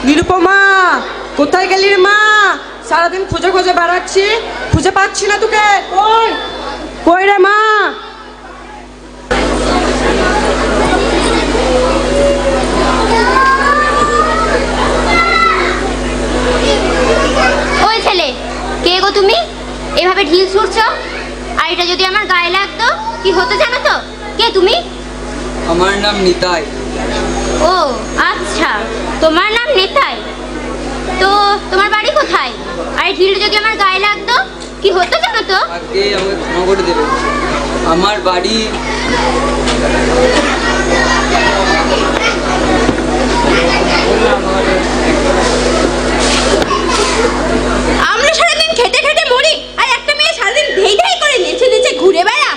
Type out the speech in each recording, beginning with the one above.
নিরুপমা, কোথায় গেলি রে মা? সারাদিন খুঁজে খুঁজে বেড়াচ্ছি, খুঁজে পাচ্ছি না তোকে। কই কই রে মা? ওই ছেলে, কে গো তুমি? এভাবে ঢিল ছুড়ছ, আর এটা যদি আমার গায়ে লাগতো কি হতো জানো তো? কে তুমি? আমার নাম নিতাই। ও আচ্ছা, তোমার নাম নিতাই। তো তোমার বাড়ি কোথায়? আর এই ঢিলটা যদি আমার গায়ে লাগতো কি হতো জানো তো? আগে আমাকে ক্ষমা করে দেবে। আমার বাড়ি আমরা সারাদিন খেটে খেটে মরি, আর একটা মেয়ে সারাদিন ধেই ধেই করে নেচে নেচে ঘুরে বেড়া।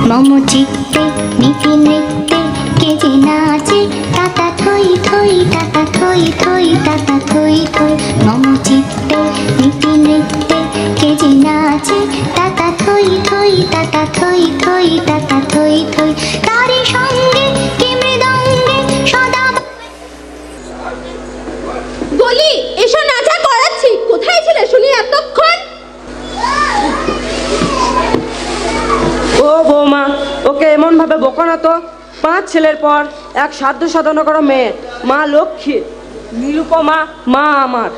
মম চিত্তে নীতি নৃত্যে কে যে নাচে, তাতা থই থই তাতা থই থই তাতা থই থই। মম চিত্তে নীতি নৃত্যে কে যে নাচে, তাতা থই থই তাতা থই থই তাতা থই থই। তারি সঙ্গে কে মৃদঙ্গে সদা বলি এসো, নাচা করাচ্ছি। কোথায় ছিলে শুনি এতক্ষণ? ও বৌমা, ওকে এমন ভাবে বকো না তো। 5 ছেলের পর এক সাধ্য সাধনা করো মেয়ে, মা লক্ষ্মী। নিরুপমা মা আমার।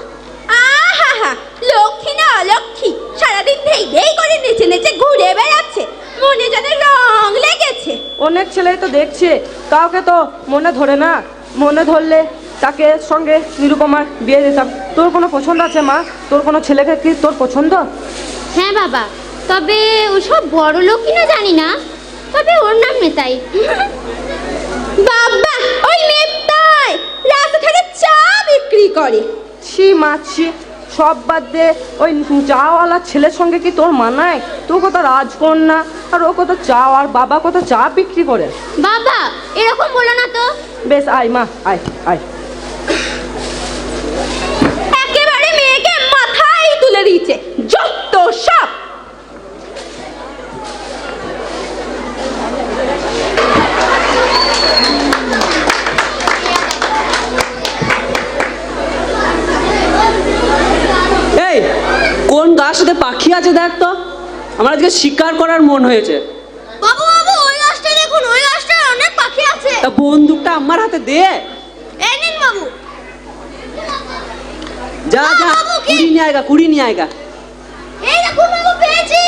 আহা, লক্ষ্মী না অলক্ষ্মী, সারাদিন ধেই ধেই করে নেচে নেচে ঘুরে বেড়াচ্ছে। মনে যেন রং লেগেছে। অনেক ছেলেই তো দেখছে, কাউকে তো মনে ধরে না। মনে ধরলে তাকে সঙ্গে নিরুপমার বিয়ে দিতাম। তোর কোনো পছন্দ আছে মা? তোর কোনো ছেলেকে কি তোর পছন্দ? হ্যাঁ বাবা, তবে ওসব বড় লোক কিনা জানি না, তবে ওর নাম নিতাই। বাবা, ওই নেতাই রাস্তা থেকে চা বিক্রি করে। ছি মাছি, সব বাদ দে। ওই চাওয়ালা ছেলের সঙ্গে কি তোর মানায়? তোর কত রাজকন্যা, আর ও কত চা, আর বাবা কত চা বিক্রি করে। বাবা এরকম বলো না তো। বেশ আয় মা, আয় আয়। একেবারে মেয়েকে মাথায় তুলে দিয়েছে, যত সব। এই কোন গাছটাতে পাখি আছে দেখ তো। আমার আজকে শিকার করার মন হয়েছে। বাবু বাবু, ওই গাছটা দেখুন, ওই গাছটায় অনেক পাখি আছে। তা বন্দুকটা আমার হাতে দে। এই নিন বাবু। যা যা, বাবু, কি? কুড়ি নিয়ে আয়গা, কুড়ি নিয়ে আয়গা। এই দেখুন বাবু, পেয়েছি।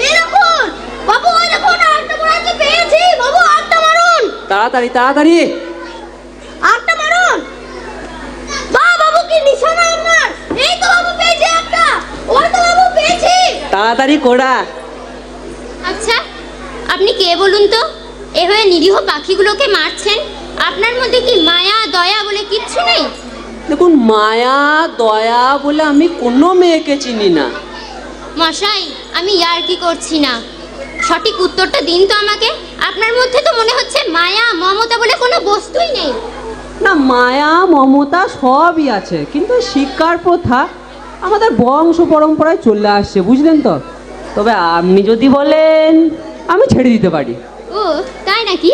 এই দেখুন বাবু, ওই দেখুন আটটা মারতে পেয়েছি। বাবু আটটা মারুন, তাড়াতাড়ি তাড়াতাড়ি। আটটা মারুন। বাবু কি নিশানা আপনার? এই তো বাবু পেয়েছি একটা। ওই তো বাবু পেয়েছি। তাড়াতাড়ি কোড়া। আচ্ছা, আপনি কে বলুন তো? এভাবে নিরীহ পাখিগুলোকে মারছেন, আপনার মধ্যে কি মায়া দয়া বলে কিচ্ছু নেই? দেখুন, মায়া দয়া বলে আমি কোনো মেয়েকে চিনি না। মশাই, আমি ইয়ার্কি করছি না, সঠিক উত্তরটা দিন তো আমাকে। আপনার মধ্যে তো মনে হচ্ছে মায়া মমতা বলে কোনো বস্তুই নেই। না, মায়া মমতা সবই আছে, কিন্তু শিকার প্রথা আমাদের বংশ পরম্পরায় চলে আসছে, বুঝলেন তো। তবে আপনি যদি বলেন আমি ছেড়ে দিতে পারি। ও তাই নাকি?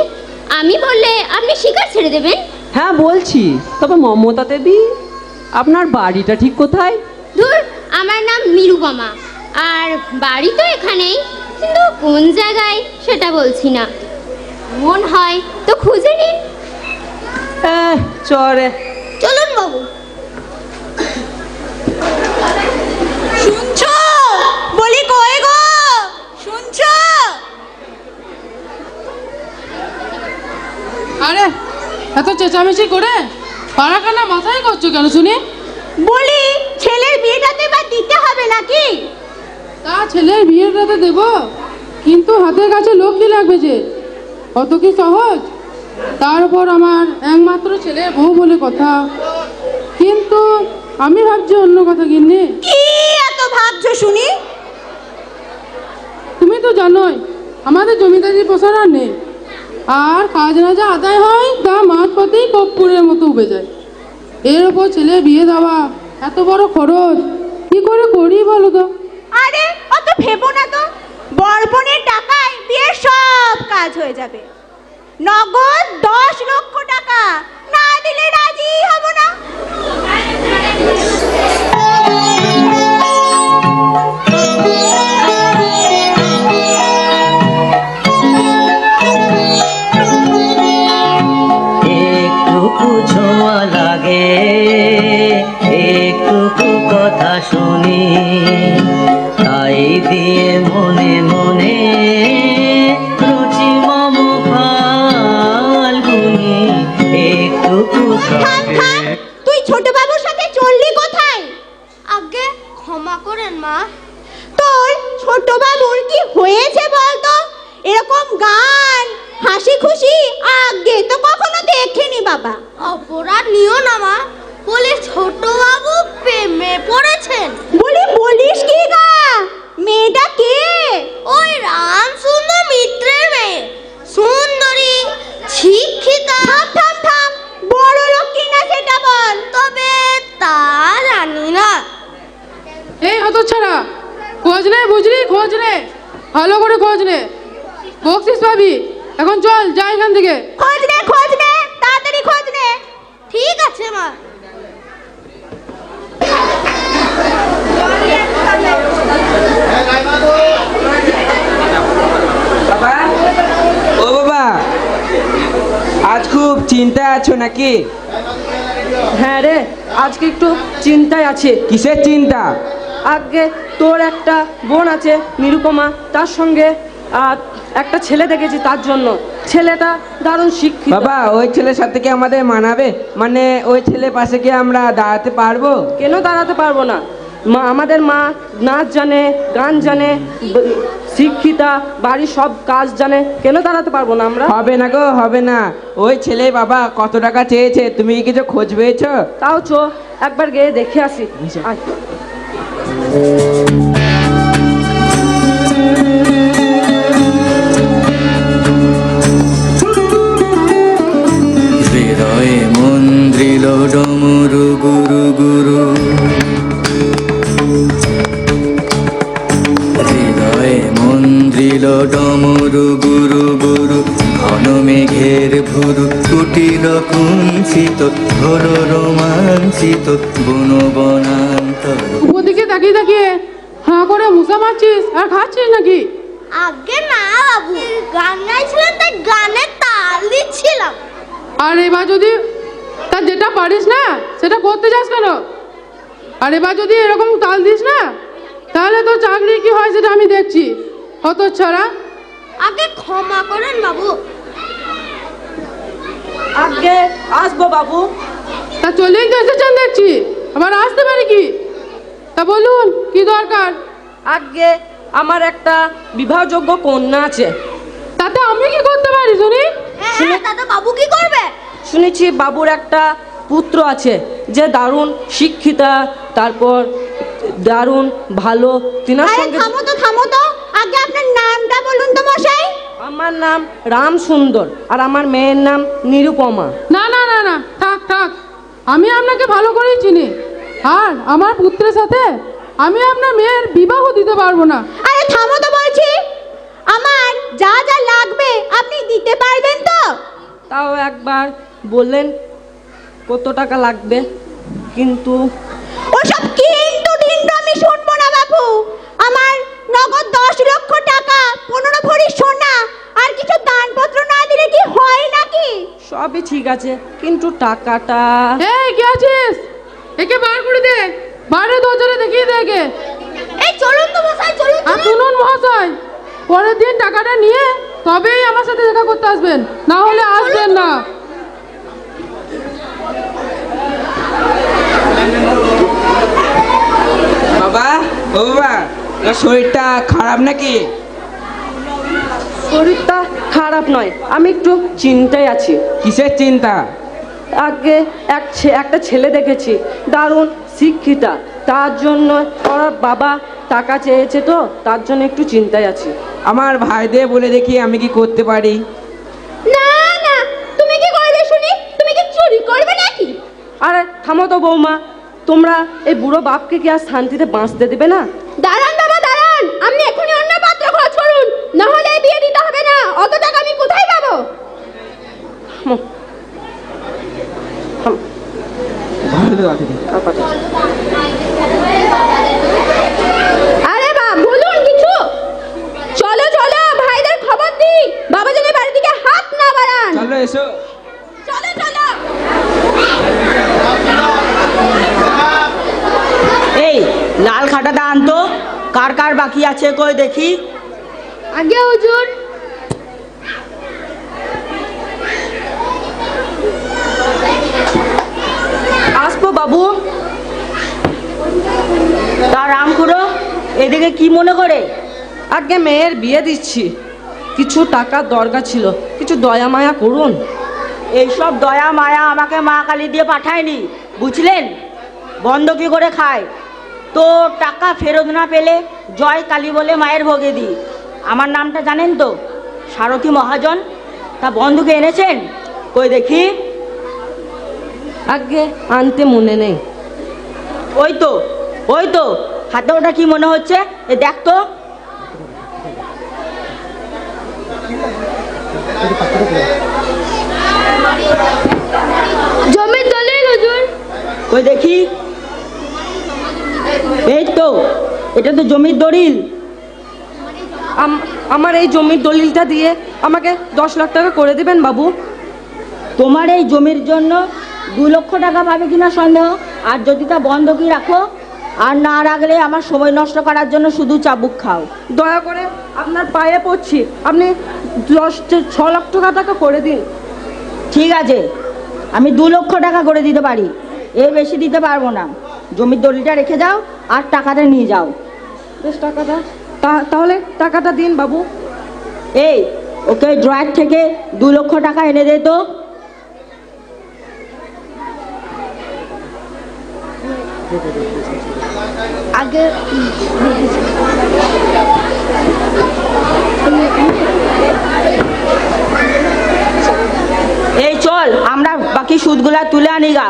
আমি বললে আপনি শিকার ছেড়ে দেবেন? হ্যাঁ বলছি, তবে মমতা দেবী আপনার বাড়িটা ঠিক কোথায়? ধুর, আমার নাম নিরুপমা, আর বাড়ি তো এখানেই, কিন্তু কোন জায়গায় সেটা বলছি না। মন হয় তো খুঁজে নিন। চরে চলুন বাবু। শুনছো? বলি কই গো, শুনছো? আরে এত চেঁচামেচি করে পাড়া কান্না মাথায় করছো কেন শুনি? বলি ছেলের বিয়েটা তো এবার দিতে হবে নাকি? তা ছেলের বিয়েটাতে দেব, কিন্তু হাতের কাছে লোক কি লাগবে যে? অত কি সহজ? তার উপর আমার একমাত্র ছেলে বউ বলে কথা। কিন্তু আমি ভাবছি অন্য কথা। গিন্নি, কি এত ভাবছো শুনি? তুমি তো জানোই আমাদের জমিদারি পোষার আর নেই, আর খাজনা যা আদায় হয় তা মাঝপথেই কর্পূরের মতো উবে যায়। এর ওপর ছেলে বিয়ে দেওয়া, এত বড় খরচ কি করে করি বলো তো? আরে অত ভেবো না তো, বরপনের টাকায় বিয়ের সব কাজ হয়ে যাবে। নগদ 10 লক্ষ টাকা না দিলে রাজি হব একটুকু ছোঁয়া লাগে, একটুকু কথা শুনি, তাই দিয়ে মনে মনে রুচি মম ফাল্গুনি একটুকু থাকে। তুই ছোট বাবুর সাথে চললি কোথায়? আগে ক্ষমা করেন মা। তোর ছোট বাবুর কি হয়েছে বলতো? এরকম গান হাসি খুশি আগে তো কখনো দেখিনি বাবা। অপরাধ নিও না মা, বলে ছোট বাবু প্রেমে পড়েছেন। বলিস কি গা? মেয়েটা কে? ওই রামসুন্দর মিত্রের মেয়ে, সুন্দরী শিক্ষিতা। থাম, বড় লোক কিনা সেটা বল। তবে তা জানি না। এই হতচ্ছাড়া, খোঁজ নে, বুঝলি? খোঁজ নে, ভালো করে খোঁজ নে, বকশিস পাবি। এখন চল, যাই এখান থেকে। খোঁজ নে, তাড়াতাড়ি খোঁজ নে। ঠিক আছে মা। বাবা, ও বাবা, আজ খুব চিন্তায় আছো নাকি? হ্যাঁ রে, আজকে একটু চিন্তায় আছে। কিসের চিন্তা? আগে তোর একটা বোন আছে নিরুপমা, তার সঙ্গে একটা ছেলে দেখেছি, তার জন্য। ছেলেটা দারুণ শিক্ষিত। বাবা, ওই ছেলের সাথে কি আমাদের মানাবে? মানে ওই ছেলের পাশে কি আমরা দাঁড়াতে পারবো? কেন দাঁড়াতে পারবো না? আমাদের মা নাচ জানে, গান জানে, শিক্ষিতা, বাড়ির সব কাজ জানে, কেন দাঁড়াতে পারবো না আমরা? হবে না গো, হবে না। ওই ছেলে বাবা কত টাকা চেয়েছে, তুমি কি কিছু খোঁজ পেয়েছো? তাও চো, একবার গিয়ে দেখে আসি। আয়। হৃদয়ে মন্দ্রিল ডমরু গুরু গুরু, হৃদয়ে মন্দ্রিল ডমরু গুরু গুরু, ঘন মেঘের ভুরু কুটিল কুঞ্চিত, হলো রোমাঞ্চিত বন বনান্তর। ওদিকে তাকিয়ে তাকিয়ে হাঁ করে মুসা মারছিস আর খাচ্ছিস নাকি? আগে না বাবু, গান গাইছিলেন তাই গানের তাল দিচ্ছিলাম। আর এবার যদি তা যেটা পারিস না সেটা করতে যাস কেন? আর এবার যদি এরকম তাল দিস না, তাহলে তো চাকরি কি হয় সেটা আমি দেখছি। হতচ্ছাড়া। আগে ক্ষমা করেন বাবু। আগে আসবো বাবু। তা চলেই তো এসেছেন দেখছি, আবার আসতে পারি কি? তা বলুন কি দরকার? আগে আমার একটা বিবাহযোগ্য কন্যা আছে। তাতে আমি কি করতে পারি শুনি? হ্যাঁ, দাদা বাবু কি করবে? শুনেছি বাবুর একটা পুত্র আছে যে দারুণ শিক্ষিতা, তারপর দারুণ ভালো। তিনার আরে সঙ্গে থামো তো, আগে আপনার নামটা বলুন তো মশাই। আমার নাম রামসুন্দর আর আমার মেয়ের নাম নিরুপমা। না না না না, থাক, আমি আপনাকে ভালো করেই চিনি। আর আমার পুত্রের সাথে আমি আপনার মেয়ের বিবাহ দিতে পারবো না। আরে থামো তো বলছি। আমার যা যা লাগবে আপনি দিতে পারবেন তো? তাও একবার বললেন কত টাকা লাগবে? কিন্তু ওসব কিন্তু আমি শুনবো না বাবু। আমার নগদ 10 লক্ষ টাকা, 15 ভরি সোনা আর কিছু দানপত্র না দিলে কি হয় নাকি? সবই ঠিক আছে, কিন্তু টাকাটা। এই কে আছিস? একে বার করে দে, বাইরে দরজারে দেখিয়ে দে একে। এই চলুন তো মশাই, চলুন। আর শুনুন মহাশয়, পরের দিন টাকাটা নিয়ে তবেই আমার সাথে দেখা করতে আসবেন, না হলে আসবেন না। বাবা, ও বাবা, তোর শরীরটা খারাপ নাকি? শরীরটা খারাপ নয়, আমি একটু চিন্তায় আছি। কিসের চিন্তা? আগে একটা ছেলে দেখেছি, দারুণ শিক্ষিতা, তার জন্য ওর বাবা টাকা চেয়েছে, তো তার জন্য একটু চিন্তায় আছি। আমার ভাইদের বলে দেখি আমি কি করতে পারি। না, তুমি কি করবে শুনি? তুমি কি চুরি করবে নাকি? আরে থামো তো বৌমা, তোমরা এই বুড়ো বাপকে কি আর শান্তিতে বাঁচতে দেবে না? দাঁড়ান বাবা, দাঁড়ান। আপনি এখনই অন্য পাত্র খোঁজ করুন, না হলে বিয়ে দিতে হবে না। অত টাকা আমি কোথায় পাবো? থামো। আরে বা বলুন কিছু। চলো ভাইদের খবর দিই, বাবা যেন বাড়ি থেকে হাত না বাড়ান। চলো এসো। চলো দেখান তো কার কার বাকি আছে, কই দেখি। আগে হুজুর। আসবো বাবু। তা রামখুড়ো এদিকে কি মনে করে? আগে মেয়ের বিয়ে দিচ্ছি, কিছু টাকার দরকার ছিল, কিছু দয়া মায়া করুন। এইসব দয়া মায়া আমাকে মা কালী দিয়ে পাঠায়নি, বুঝলেন? বন্ধকি করে খায়। তো টাকা ফেরত না পেলে জয় কালী বলে মায়ের ভোগে দিই। আমার নামটা জানেন তো, সারথী মহাজন। তা বন্ধুকে এনেছেন, কই দেখি। আগে আনতে মনে নেই। ওই তো ওই তো হাতে ওটা কি মনে হচ্ছে, এ দেখ তো। জমির দলিল হুজুর। কই দেখি। এই তো, এটা তো জমির দলিল। আমার এই জমির দলিলটা দিয়ে আমাকে 10 লাখ টাকা করে দিবেন বাবু। তোমার এই জমির জন্য 2 লক্ষ টাকা পাবে কিনা সন্দেহ। আর যদি তা বন্ধকি রাখো আর না রাখলে আমার সময় নষ্ট করার জন্য শুধু চাবুক খাও। দয়া করে আপনার পায়ে পড়ছি, আপনি 6 লাখ টাকা করে দিন। ঠিক আছে, আমি 2 লক্ষ টাকা করে দিতে পারি, এর বেশি দিতে পারবো না। জমির দলিলটা রেখে যাও আর টাকাটা নিয়ে যাও। বেশ, টাকাটা তাহলে টাকাটা দিন বাবু। এই ওকে ড্রয়ার থেকে 2 লক্ষ টাকা এনে দে তো। আগে এই চল আমরা বাকি সুদগুলা তুলে আনি গা।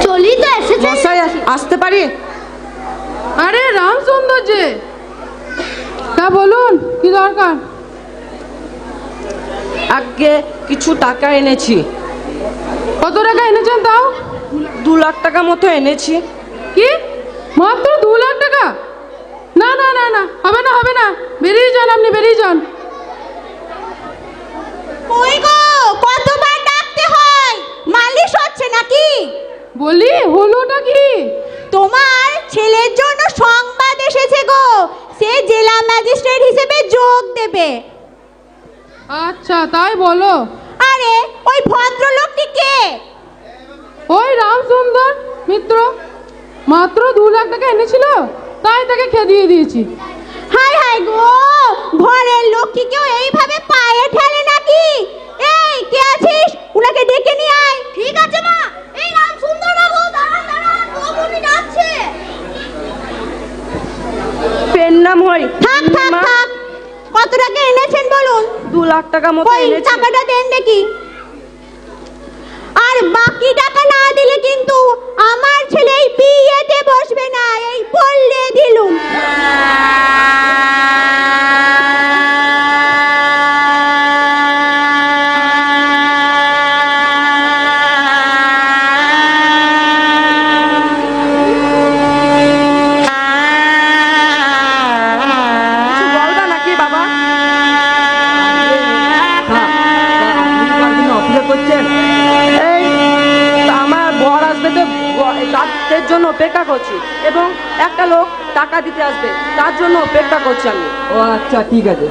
চলি তো এসেছে। মশাই আসতে পারি? আরে রামচন্দ্র যে, তা বলুন কি দরকার? আগে কিছু টাকা এনেছি। কত টাকা এনেছেন তাও? 2 লাখ টাকা মতো এনেছি। কি মাত্র 2 লাখ টাকা? না না না না, হবে না হবে না, বেরিয়ে যান, আপনি বেরিয়ে যান। কই গো, কতবার ডাকতে হয়? মালিশ হচ্ছে নাকি? বলি হলোটা কি? তোমার ছেলের জন্য সংবাদ এসেছে গো, সে জেলা ম্যাজিস্ট্রেট হিসেবে যোগ দেবে। আচ্ছা তাই বলো। আরে ওই ভদ্রলোকটি কে? ওই রামচন্দ্র মিত্র, মাত্র 2 লাখ টাকা এনেছিল, তাই তাকে খেদিয়ে দিয়েছি। হাই হাই গো, ঘরের লোক কি কেউ এইভাবে পায়ে ঠেলে নাকি? এই কে আছিস, উনাকে ডেকে নিয়ে আয়। ঠিক আছে মা। এই রাম সুন্দর বাবু, দাঁড়ান দাঁড়ান, বাবুনি ডাকছে। পেন নাম হই। থাক থাক থাক, কত টাকা এনেছেন বলুন? 2 লাখ টাকা মতো ওই এনেছি। টাকাটা দেন দেখি। আর বাকি টাকা না দিলে কিন্তু আমার ছেলে এই বিয়েতে বসবে না, এই বললে দিলুম। কিছু বলবা নাকি বাবা? অপেক্ষা করছেন? এই আমার বর আসবে তো, তাদের জন্য অপেক্ষা করছি, এবং একটা লোক টাকা দিতে আসবে, তার জন্য অপেক্ষা করছি আমি। ও আচ্ছা, ঠিক আছে।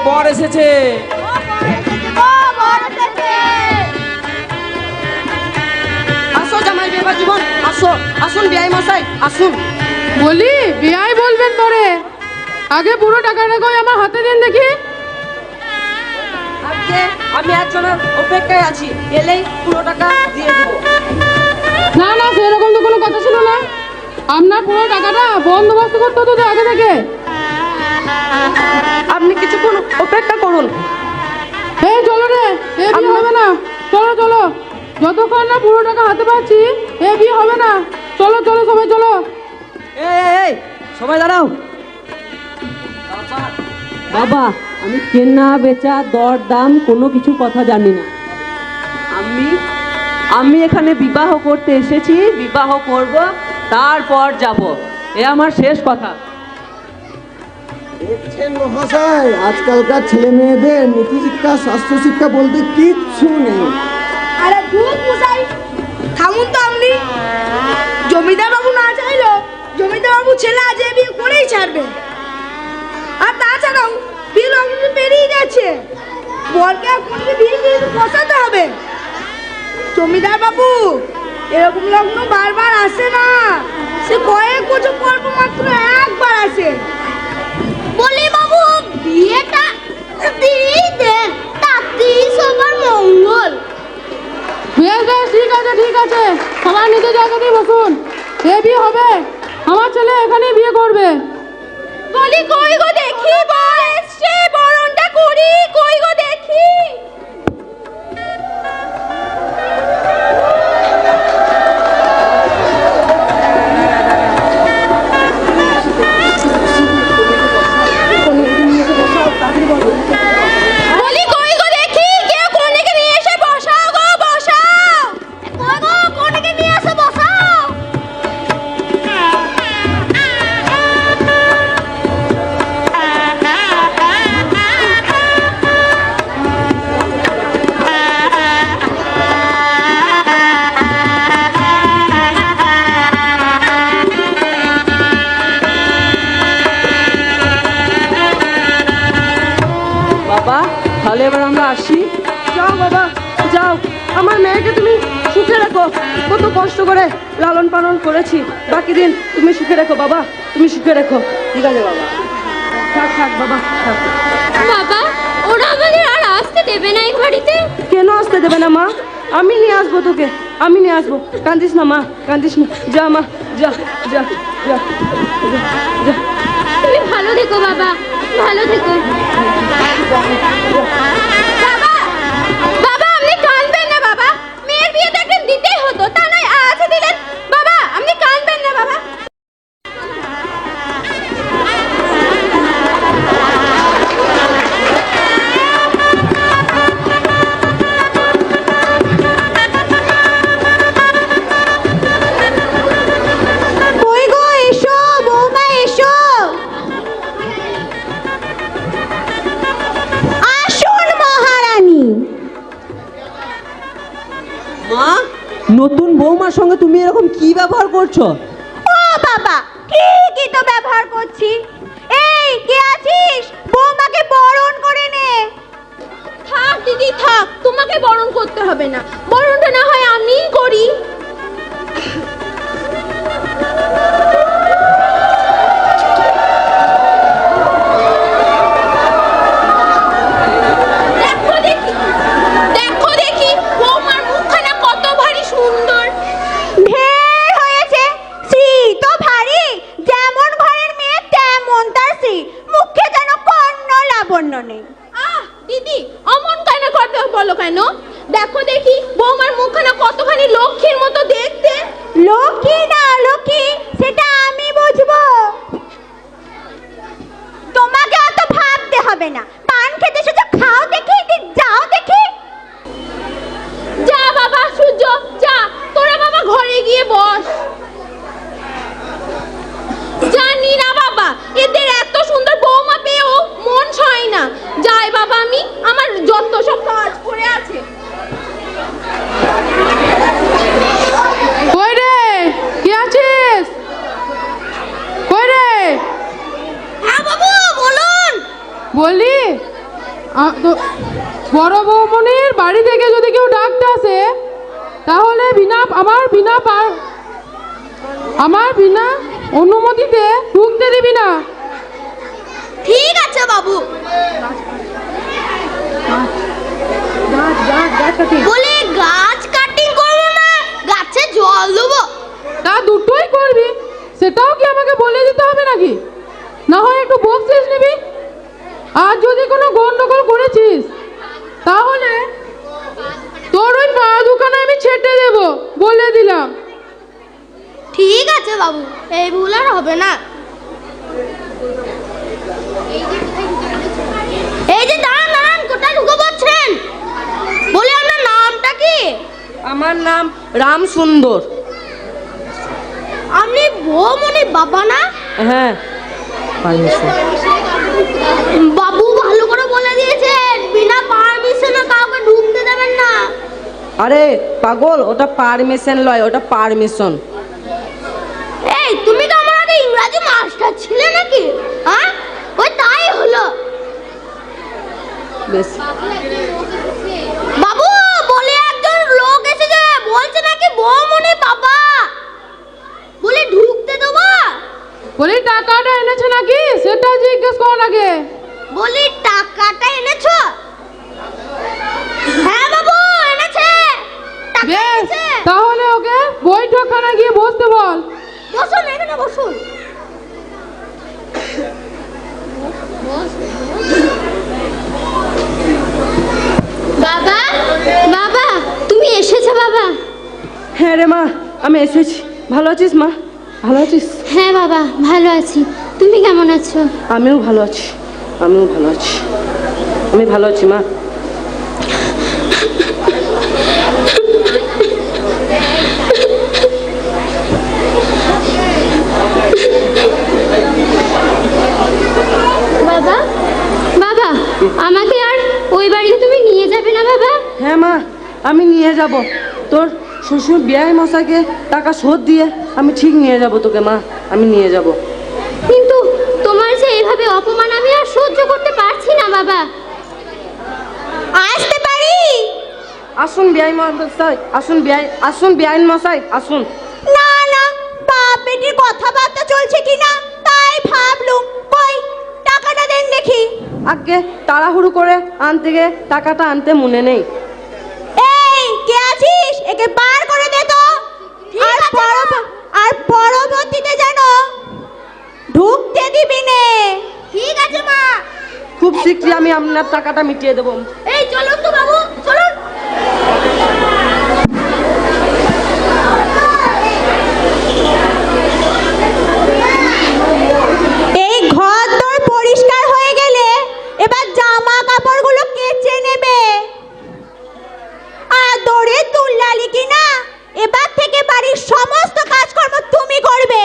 বর এসেছে। আসো জামাই বিয়ে জীবন, আসো আসুন বিয়াই মশাই আসুন। বলি বিয়াই বলবেন পরে, আগে পুরো টাকাটা কই আমার হাতে দিন দেখি। আজকে আমি একজনের অপেক্ষায় আছি, এলেই পুরো টাকা দিয়ে দেবো। না না, সেরকম তো কোনো কথা ছিল না। আপনার পুরো টাকাটা বন্দোবস্ত করতে হতো তো আগে থেকে। আপনি কিছুক্ষণ অপেক্ষা করুন। এই চলো রে, এ বিয়ে হবে না। চলো চলো, যতক্ষণ না পুরো টাকা হাতে পাচ্ছি এ বিয়ে হবে না। চলো চলো সবাই চলো। এই সবাই দাঁড়াও। বাবা, আমি কেনা বেচা দর দাম কোনো কিছু কথা জানি না। আমি এখানে বিবাহ করতে এসেছি, বিবাহ করব, তারপর যাব। এ আমার শেষ কথা। দেখছেন মহাশয়, আজকালকার ছেলে মেয়েদের নীতি শিক্ষা স্বাস্থ্য শিক্ষা বলতে কিচ্ছু নেই। আরে ধুর মশাই, থামুন তো আপনি। জমিদার বাবু না চাইলো জমিদার বাবু ছেলে আজ এ বিয়ে করেই ছাড়বে। আর তাছাড়াও বিয়ে লগ্ন পেরিয়ে যাচ্ছে, বরকে এখনই বিয়ে দিয়ে বসাতে হবে। জমিদার বাবু এরকম লগ্ন বারবার আসে না, সে কয়েক বছর পর পর মাত্র একবার আসে। বলি বাবু, বিয়েটা দিয়েই দেন, তাতেই সবার মঙ্গল। বেশ বেশ, ঠিক আছে ঠিক আছে, সবাই নিজের জায়গাতেই বসুন। এ বিয়ে হবে, আমার ছেলে এখানেই বিয়ে করবে। বলি কই গো দেখি, বর এসছে, বরণটা করি, কই গো দেখি। বলি কই গো দেখি, কেউ কনেকে নিয়ে এসে বসাও গো, বসাও। কই গো, কনেকে নিয়ে এসে বসাও। বাবা, তাহলে এবার আমরা আসি। যাও বাবা, যাও। আমার মেয়েকে তুমি সুখে রেখো, কত কষ্ট করে লালন পালন করেছি। বাকি দিন তুমি সুখে রেখো বাবা, তুমি সুখে রেখো। ঠিক আছে বাবা। থাক থাক বাবা, থাক। বাবা, ওরা আমাদের আর আসতে দেবে না এই বাড়িতে? কেন আসতে দেবে না মা? আমি নিয়ে আসবো তোকে, আমি নিয়ে আসবো। কান্দিস না মা, কান্দিস না। যা মা, যা যা যা যা। তুমি ভালো থেকো বাবা, ভালো থেকো। বাবা, বাবা আপনি কাঁদবেন না বাবা, মেয়ের বিয়ে তো একদিন দিতেই হতো, তা নয় আজ দিলেন। বাবা আপনি কাঁদবেন না বাবা। কই গো, এসো বৌমা, এসো। আসুন মহারানী। মা, নতুন বৌমার সঙ্গে তুমি এরকম কি ব্যবহার করছো? ও বাবা, কি তো ব্যবহার করছি। এই কে আছিস, বৌমাকে বরণ করে নে। থাক দিদি থাক, তোমাকে বরণ করতে হবে না, বরণটা না হয় আমিই করি। দেখো দেখি, দেখো দেখি বৌমার মুখখানা কত ভারী সুন্দর। ঢের হয়েছে, শ্রী তো ভারী, যেমন ঘরের মেয়ে তেমন তার শ্রী, মুখে যেন কর্ণ লাবণ্য নেই। আহ দিদি, অমন কেন করতে বলো কেন? দেখো দেখি বৌমার মুখখানা কতখানি লক্ষ্মীর মতো দেখতে। লক্ষ্মী না লক্ষ্মী সেটা আমি বুঝবো, তোমাকে অত ভাবতে হবে না। পান খেতে এসেছো, খাও দেখি, যাও দেখি। যা বাবা সূর্য, যা তোরা বাবা ঘরে গিয়ে বস। জানি না বাবা, এদের এত সুন্দর বৌমা পেয়েও মন ছয় না। যাই বাবা, আমি আমার যত সব কাজ পড়ে আছে। কই রে, কে আছিস? কই রে? হ্যাঁ বাবু বলুন। বলি, বড় বৌমনির বাড়ি থেকে যদি কেউ ডাকতে আসে, তাহলে আমার বিনা অনুমতিতে ঢুকতে দিবি না। ঠিক আছে বাবু। বলে গাছ কাটিং করবো না গাছে জল দেবো? তা দুটোই করবি, সেটাও কি আমাকে বলে দিতে হবে নাকি? না হয় একটু বকশিস নিবি। আর যদি কোনো গন্ডগোল করেছিস তাহলে তোর ওই পা দোকানে আমি ছেটে দেব, বলে দিলাম। ঠিক আছে বাবু, এই ভুল আর হবে না। এই যে দাঁড়ান দাঁড়ান, কোথায় ঢুকে পড়ছেন? বলে আপনার নামটা কি? আমার নাম রাম সুন্দর। আপনি বৌমনির বাবা না? হ্যাঁ, বাবু ভালো করে বলে দিয়েছেন, বিনা পারমিশনে কাউকে ঢুকতে দেবেন না। আরে পাগল, ওটা পারমিশন লয়, ওটা পারমিশন। এই তুমি তো আমার আগে ইংরাজি মাস্টার ছিলে নাকি? হ্যাঁ, ওই তাই হলো। বেশ, বাবু বলে একজন লোক এসেছে, বলছে নাকি বৌমনির বাবা, বলে ঢুকতে দেবো? বলি টাকাটা এনেছে নাকি সেটা জিজ্ঞেস কর আগে। বলি টাকাটা এনেছো? হ্যাঁ বাবু এনেছে, টাকা বেশ, এনেছে। তাহলে ওকে বৈঠকখানা গিয়ে বসতে বল। বসুন, এখানে বসুন। বাবা, বাবা তুমি এসেছো বাবা? হ্যাঁ রে মা, আমি এসেছি। ভালো আছিস মা? ভালো আছিস? হ্যাঁ বাবা, ভালো আছি। তুমি কেমন আছো? আমিও ভালো আছি, আমিও ভালো আছি, আমি ভালো আছি মা। বাবা, বাবা আমাকে আর ওই বাড়িতে তুমি নিয়ে যাবে না বাবা? হ্যাঁ মা, আমি নিয়ে যাব। তোর শ্বশুর বিয়াই মশাইকে টাকা শোধ দিয়ে আমি ঠিক নিয়ে যাব তোকে মা, আমি নিয়ে যাব। কিন্তু তোমার যে এইভাবে অপমান আমি আর সহ্য করতে পারছি না বাবা। আসতে পারি? আসুন বিয়াই মশাই, আসুন বিয়াইন মশাই, আসুন। না না, বাপ বেটির কথাবার্তা চলছে কিনা তাই ভাবলুম। কই টাকাটা দেন দেখি। আগে তাড়াহুড়ো করে আনতে গিয়ে টাকাটা আনতে মনে নেই। এই কে আছিস, একে বার করে দে তো। আর পরবর্তীতে যেন ঢুকতে দিবি নে। ঠিক আছে মা। খুব শীঘ্রই আমি আপনার টাকাটা মিটিয়ে দেবো। এই চলুন তো বাবু, চলুন। এই ঘর দর পরিষ্কার হয়ে গেলে এবার জামা কাপড়গুলো কেচে নেবে। আদরে তুললালি কিনা, এবার থেকে বাড়ির সমস্ত কাজকর্ম তুমি করবে।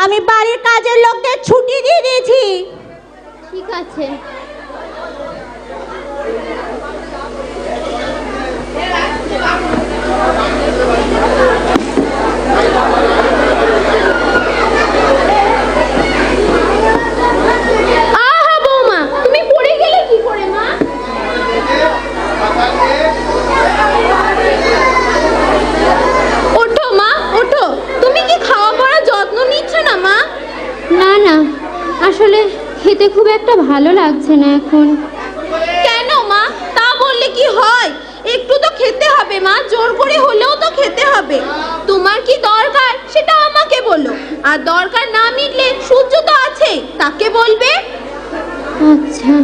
আমি বাড়ির কাজের লোকদের ছুটি দিয়ে দিয়েছি। ঠিক আছে। আহা বৌমা, তুমি পড়ে গেলে কি করে মা? ওঠো মা, ওঠো। তুমি কি খাওয়া পড়ার যত্ন নিচ্ছ না মা? না না, আসলে খেতে খুব একটা ভালো লাগছে না এখন। কেন মা, তা বললে কি হয়? একটু তো খেতে হবে মা, জোর করে হলেও তো খেতে হবে। তোমার কি দরকার সেটা আমাকে বলো, আর দরকার না মিটলে সূর্য তো আছে, তাকে বলবে। আচ্ছা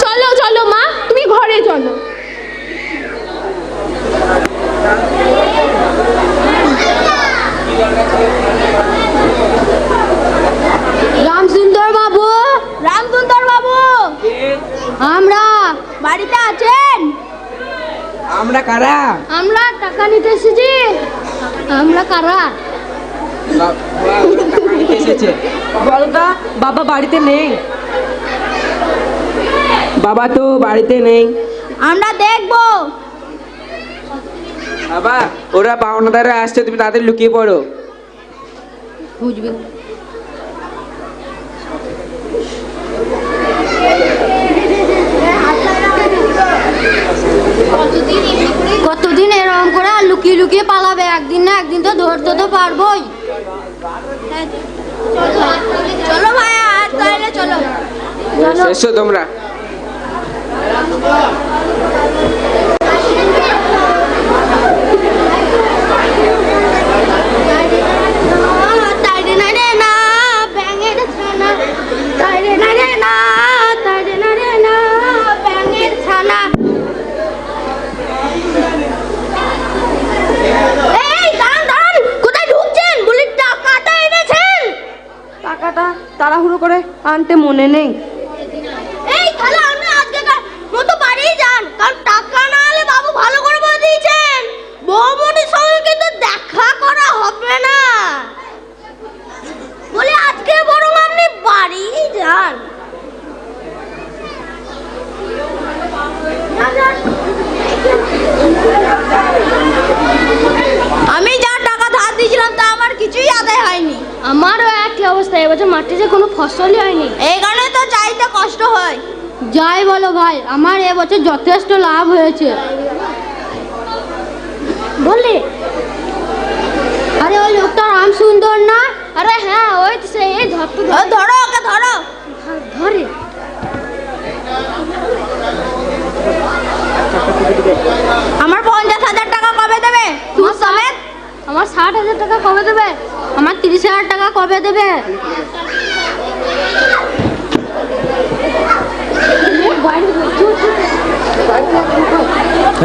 চলো চলো মা, তুমি ঘরে চলো। রামসুন্দর বাবু, রামসুন্দর বাবু, আমরা বাড়িতে আছেন? আমরা কারা? আমরা টাকা নিতে এসেছি। আমরা কারা? এসেছে বলগা, বাবা বাড়িতে নেই। বাবা তো বাড়িতে নেই। আমরা দেখবো। বাবা, ওরা পাওনাদাররা আসছে, তুমি তাদের লুকিয়ে পড়ো। বুঝবে কতদিন এরকম করে আর লুকিয়ে লুকিয়ে পালাবে? একদিন না একদিন তো ধরতে তো পারবোই। চলো ভাইয়া, তাহলে চলো। এসো তোমরা। তাইরে না রে না ব্যাঙের ছানা, তাইরে না রে না, তাইরে না রে না ব্যাঙের ছানা। এই দাঁড়ান দাঁড়ান, কোথায় ঢুকছেন? বলি টাকাটা এনেছেন? টাকাটা তাড়াহুড়ো করে আনতে মনে নেই। এই তাহলে আপনি আজকেকার মতো বাড়ি যান, কারণ টাকা না হলে বাবু ভালো করে বলে দিয়েছেন বৌমনির সঙ্গে কিন্তু দেখা করা হবে না। বলে আজকে বরং আপনি বাড়ি যান। আমি যা টাকা ধার দিয়েছিলাম তা আমার কিছুই আদায় হয়নি। আমারও একই অবস্থা, এবছর মাটিতে কোনো ফসলই হয়নি। এই কারণে তো চাইতে কষ্ট হয়। যাই বলো ভাই, আমার এবছর যথেষ্ট লাভ হয়েছে। বললে আরে ওই লোকটা রাম সুন্দর না? আরে হ্যাঁ, ওই তো সে। এই ধরতো, ধরো ওকে, ধরো। ধরে। আমার 50,000 টাকা কবে দেবে? সুদ সমেত। আমার 60,000 টাকা কবে দেবে? আমার 30,000 টাকা কবে দেবে?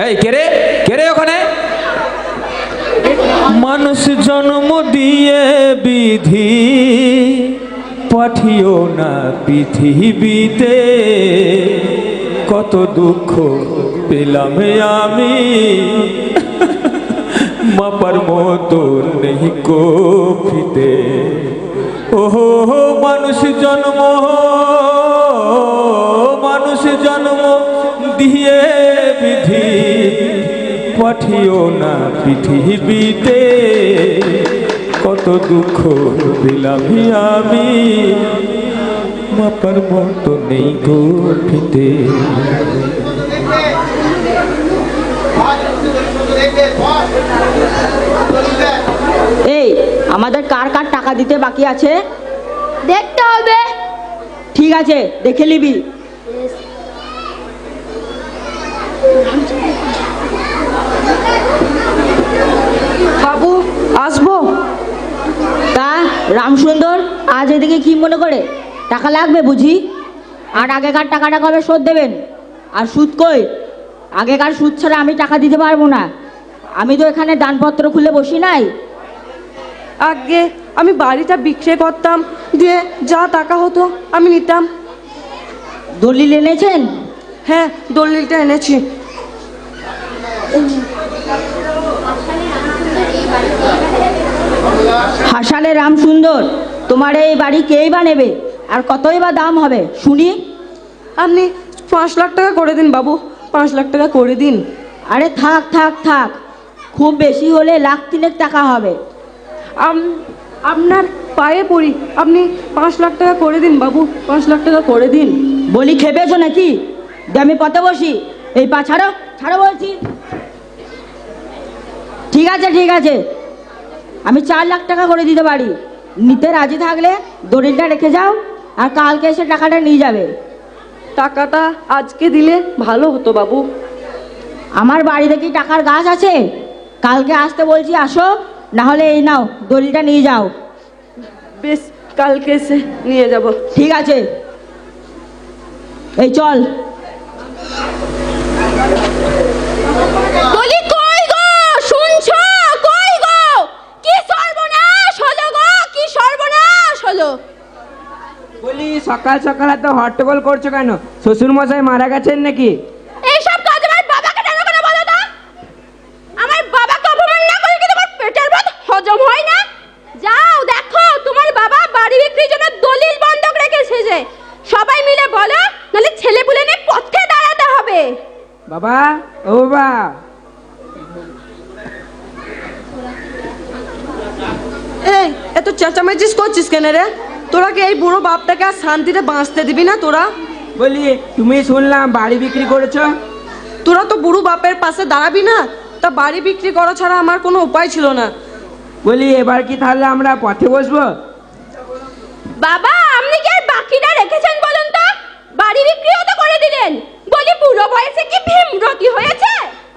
এই কে রে ওখানে? মানুষ জন্ম দিয়ে বিধি পাঠিও না পৃথিবীতে, কত দুঃখ পেলাম আমি মাপার মতো নেই কফিতে। ওহো মানুষ জন্ম দিয়ে বিধি পাঠিও না পৃথিবীতে, কত দুঃখ পেলাম আমি মাপার মতো নেই কফিতে। এই আমাদের কার কার টাকা দিতে বাকি আছে দেখতে হবে। ঠিক আছে, দেখে নিবি। বাবু আসবো? তা রামসুন্দর আজ এদিকে কি মনে করে? টাকা লাগবে বুঝি? আর আগেকার টাকাটা কবে শোধ দেবেন? আর সুদ কই? আগেকার সুদ ছাড়া আমি টাকা দিতে পারবো না। আমি তো এখানে দানপত্র খুলে বসি নাই। আগে আমি বাড়িটা বিক্রি করতাম, দিয়ে যা টাকা হতো আমি নিতাম। দলিল এনেছেন? হ্যাঁ, দলিলটা এনেছি। হাসালে রামসুন্দর, তোমার এই বাড়ি কেই বা নেবে? আর কতই বা দাম হবে শুনি? আপনি 5 লাখ টাকা করে দিন বাবু, 5 লাখ টাকা করে দিন। আরে থাক থাক থাক, খুব বেশি হলে 1,03,000 টাকা হবে। আপনার পায়ে পড়ি, আপনি 5 লাখ টাকা করে দিন বাবু, 5 লাখ টাকা করে দিন। বলি খেপেছো নাকি? যে আমি পথে বসি? এই পা ছাড়ো, ছাড়ো বলছি। ঠিক আছে ঠিক আছে, আমি 4 লাখ টাকা করে দিতে পারি। নিতে রাজি থাকলে দলিলটা রেখে যাও, আর কালকে এসে টাকাটা নিয়ে যাবে। টাকাটা আজকে দিলে ভালো হতো বাবু। আমার বাড়িতে কি টাকার গাছ আছে? কালকে আসতে বলছি, আসো, না হলে এই নাও দলিলটা নিয়ে যাও। বেশ, কালকে এসে নিয়ে যাব। ঠিক আছে, এই চল। বলি কই গো, শুনছো? কই গো? কি সর্বনাশ হলো গো, কি সর্বনাশ হলো! বলি সকাল সকাল এত হট্টগোল করছো কেন? শ্বশুর মশাই মারা গেছেন নাকি? এইসব কাজ আমার বাবাকে জানো কেন বলো তো? আমার বাবাকে অপমান না করে কি তোমার পেটের ভাত হজম হয় না? যাও দেখো, তোমার বাবা বাড়ি বিক্রির জন্য দলিল বন্ধক রেখেছে যে। সবাই মিলে বলো, নাহলে ছেলে পুলে নিয়ে পথে দাঁড়াতে হবে। বাবা, ও বাবা, এই এত চেঁচামেচিস করছিস কেন রে? তোরা কি এই বুড়ো বাপটাকে আর শান্তিতে বাঁচতে দিবি না তোরা? বলি তুমি শুনলাম বাড়ি বিক্রি করেছো? তোরা তো বুড়ো বাপের পাশে দাঁড়াবি না? তা বাড়ি বিক্রি করা ছাড়া আমার কোনো উপায় ছিল না। বলি এবার কি তাহলে আমরা পথে বসবো? বাবা আপনি কি আর বাকিটা রেখেছেন বলুন তো? বাড়ি বিক্রিও তো করে দিলেন। বলি বুড়ো বয়সে কি ভীমরতি হয়েছে?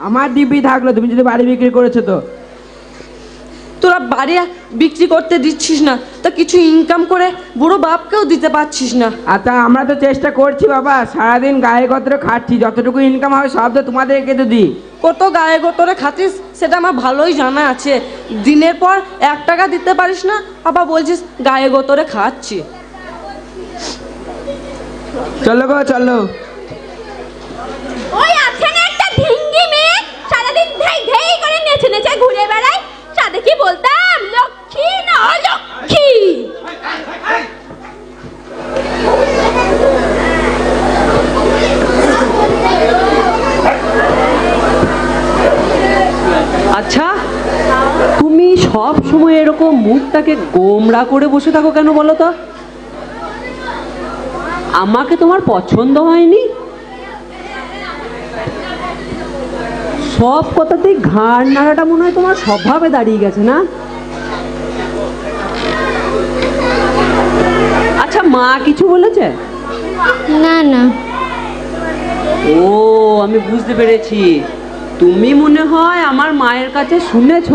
আমার দিব্যি থাকলো তুমি যদি বাড়ি বিক্রি করেছো তো। তোরা বাড়ি বিক্রি করতে দিচ্ছিস না, তা কিছু ইনকাম করে বুড়ো বাপকেও দিতে পারছিস না। আচ্ছা আমরা তো চেষ্টা করছি বাবা, সারাদিন গায়ে গতরে খাচ্ছি, যতটুকু ইনকাম হয় সব তো তোমাদেরকে তো দিই। কত গায়ে গোতরে খাতিস সেটা আমার ভালোই জানা আছে। দিনের পর 1 টাকা দিতে পারিস না, আবার বলছিস গায়ে গোতরে খাচ্ছি। চলো গো চলো। ওই আছে না একটা ঢিঙ্গি মেয়ে, সারাদিন ধেই ধেই করে নেচে নেচে ঘুরে বেড়ায়। সাথে কি বলতাম, লক্ষ্মী না অলক্ষ্মী। আচ্ছা তুমি সব সময় এরকম মুখটাকে গোমড়া করে বসে থাকো কেন বলো তো? আমাকে তোমার পছন্দ হয়নি? সব কথাতেই ঘাড় নাড়াটা মনে হয় তোমার স্বভাবে দাঁড়িয়ে গেছে না? আচ্ছা মা কিছু বলেছে? না না। ও আমি বুঝতে পেরেছি, তুমি মনে হয় আমার মায়ের কাছে শুনেছ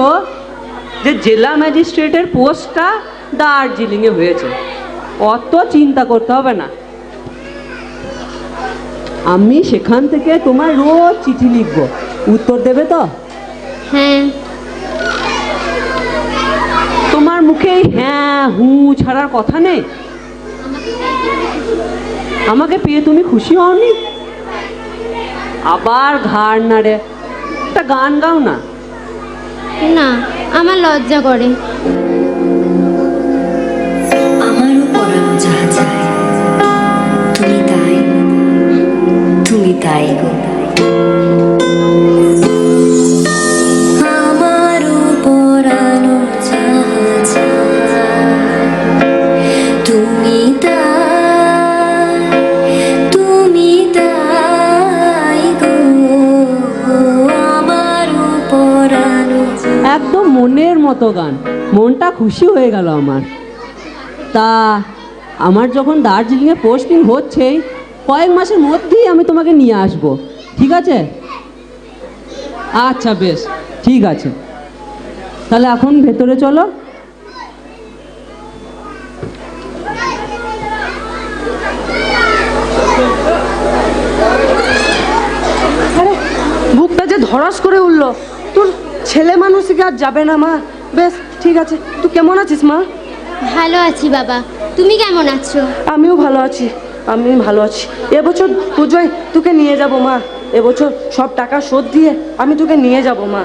যে জেলা ম্যাজিস্ট্রেটের পোস্টটা দার্জিলিংয়ে হয়েছে। অত চিন্তা করতে হবে না, আমি সেখান থেকে তোমার রোজ চিঠি লিখব, উত্তর দেবে তো? হ্যাঁ। তোমার মুখে হ্যাঁ হু ছাড়ার কথা নেই। আমাকে পেয়ে তুমি খুশি হওনি? আবার ঘাড় নাড়ে। একটা গান গাও না। না আমার লজ্জা করে। আমারও পরানো যাহা চায় তুমি তাই, তুমি তাই গো। আমারও পরানো যাহা চায় তুমি তাই, তুমি তাই গো। আমারও পরানো একদম মনের মতো গান, মনটা খুশি হয়ে গেল আমার। তা আমার যখন দার্জিলিংয়ে পোস্টিং হচ্ছেই, কয়েক মাসের মধ্যেই আমি তোমাকে নিয়ে আসব, ঠিক আছে? আচ্ছা বেশ ঠিক আছে, তাহলে এখন ভেতরে চলো। আরে বুকটা যে ধরাস করে উঠলো। তোর ছেলে মানুষকে আর যাবে না মা? বেশ ঠিক আছে। তুই কেমন আছিস মা? ভালো আছি বাবা, তুমি কেমন আছো? আমিও ভালো আছি, আমি ভালো আছি। এবছর পুজোয় তোকে নিয়ে যাব মা। এবছর সব টাকা শোধ দিয়ে আমি তোকে নিয়ে যাব মা।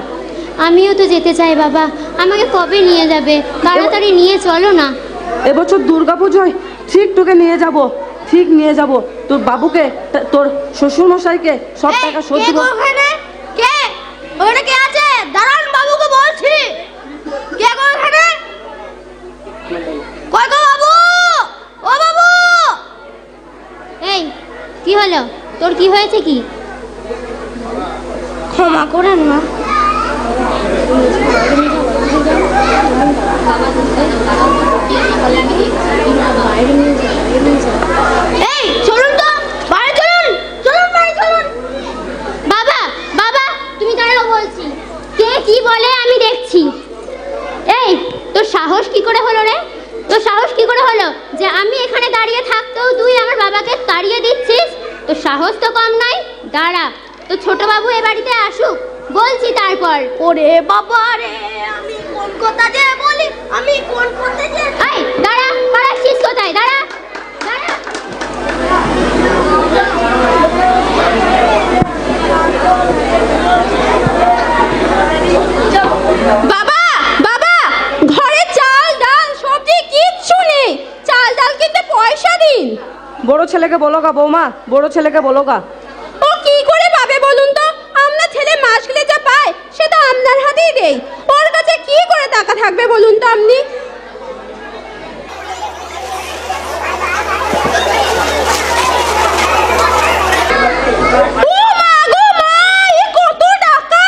আমিও তো যেতে চাই বাবা, আমাকে কবে নিয়ে যাবে? তাড়াতাড়ি নিয়ে চলো না। এবছর দুর্গা পুজোয় ঠিক তোকে নিয়ে যাব, ঠিক নিয়ে যাব। তোর বাবুকে, তোর শ্বশুর মশাইকে সব টাকা শোধ দিব। কে ওখানে কে আছে? দাঁড়ান, বাবুকে বলছি। কে গো ওখানে? কই গো বাবু? ও বাবু! এই কি হলো, তোর কি হয়েছে কি? ক্ষমা করেন মা। এই চলুন তো, বাড়ি চলুন, চলুন বাড়ি চলুন। বাবা বাবা তুমি দাঁড়াও বলছি। কে কি বলে আমি দেখছি। এই তোর সাহস কি করে হলো রে? তোর সাহস কি করে হলো যে আমি এখানে দাঁড়িয়ে থাকতেও তুই আমার বাবাকে তাড়িয়ে দিচ্ছিস? তোর সাহস তো কম নয়। দাঁড়া, তো ছোট বাবু এ বাড়িতে আসুক, বলছি তারপর। ওরে বাবা রে, আমি কোন কথা যে বলি, আমি কোন কথা যে। এই দাঁড়া, পালাচ্ছিস কোথায়? দাঁড়া দাঁড়া। বাবা বাবা, ঘরে চাল ডাল সবজি কিচ্ছু নেই। চাল ডাল কিনতে পয়সা দিন। বড় ছেলেকে বলো গা বৌমা, বড় ছেলেকে বলো গা। ও কি করে পাবে বলুন তো? আপনার ছেলে মাস গেলে যা পায় সে তো আপনার হাতেই দেয়। ওর কাছে কি করে টাকা থাকবে বলুন তো আপনি? ও মা গো মা, এ কত টাকা!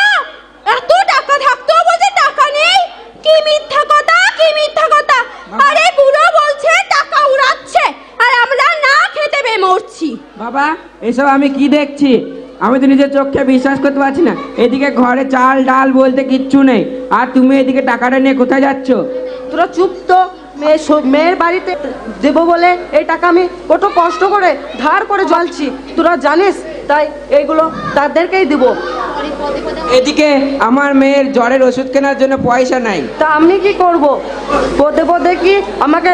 এত টাকা থাকতেও বলছে টাকা নেই। কি মিথ্যা কথা, কি মিথ্যা কথা! আরে বুড়ো বলছে টাকা উড়াতে এসব আমি কি দেখছি? আমি তো নিজের চোখে বিশ্বাস করতে পারছি না। এদিকে ঘরে চাল ডাল বলতে কিচ্ছু নেই, আর তুমি এদিকে টাকাটা নিয়ে কোথায় যাচ্ছ? তোরা চুপ তো। মেয়ের বাড়িতে দেবো বলে এই টাকা আমি কত কষ্ট করে ধার করে জ্বলছি, তোরা জানিস। তাই এইগুলো তাদেরকেই দিব। এদিকে আমার মেয়ের জ্বরের ওষুধ কেনার জন্য পয়সা নাই। তা আমি কি করব? পদে পদে কি আমাকে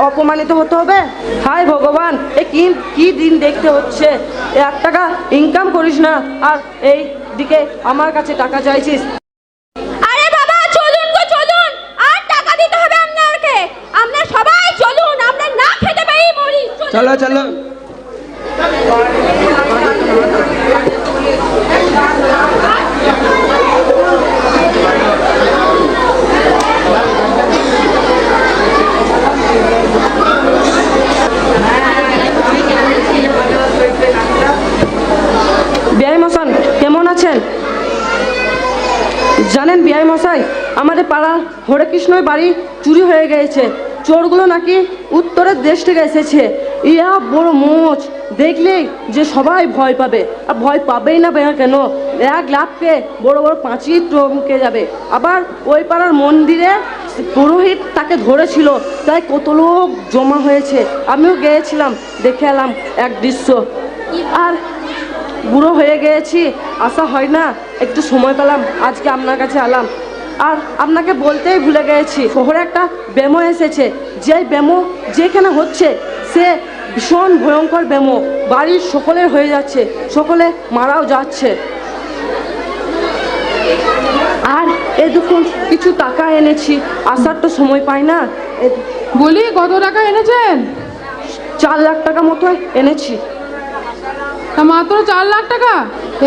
অপমানিত হতে হবে? হায় ভগবান, এ কি কি দিন দেখতে হচ্ছে। 1 টাকা ইনকাম করিস না, আর এই দিকে আমার কাছে টাকা চাইছিস। আরে বাবা চলুন গো চলুন, আর টাকা দিতে হবে আপনাকে। আপনারা সবাই চলুন, আমরা না খেতে পাই মরি। চলো চলো। বিআই মশাই কেমন আছেন? জানেন বিআই মশাই, আমাদের পাড়ার হরে কৃষ্ণর বাড়ি চুরি হয়ে গেছে। চোরগুলো নাকি উত্তরের দেশ থেকে এসেছে। ইয়া বড় মোচ, দেখলেই যে সবাই ভয় পাবে। আর ভয় পাবেই না কেন? 1 লাফকে বড় বড় পাঁচি টমকে যাবে। আবার ওই পাড়ার মন্দিরে পুরোহিত তাকে ধরেছিল, তাই কত লোক জমা হয়েছে। আমিও গিয়েছিলাম, দেখে এলাম এক দৃশ্য। আর বুড়ো হয়ে গিয়েছি, আসা হয় না। একটু সময় পেলাম, আজকে আপনার কাছে এলাম। আর আপনাকে বলতেই ভুলে গিয়েছি, শহরে একটা ব্যামো এসেছে। যেই ব্যামো যেখানে হচ্ছে, সে ভীষণ ভয়ঙ্কর ব্যামো। বাড়ির সকলের হয়ে যাচ্ছে, সকলে মারাও যাচ্ছে। আর এ দেখুন কিছু টাকা এনেছি, আসার তো সময় পাই না। বলি কত টাকা এনেছেন? 4 লাখ টাকা মতো এনেছি। তা মাত্র 4 লাখ টাকা?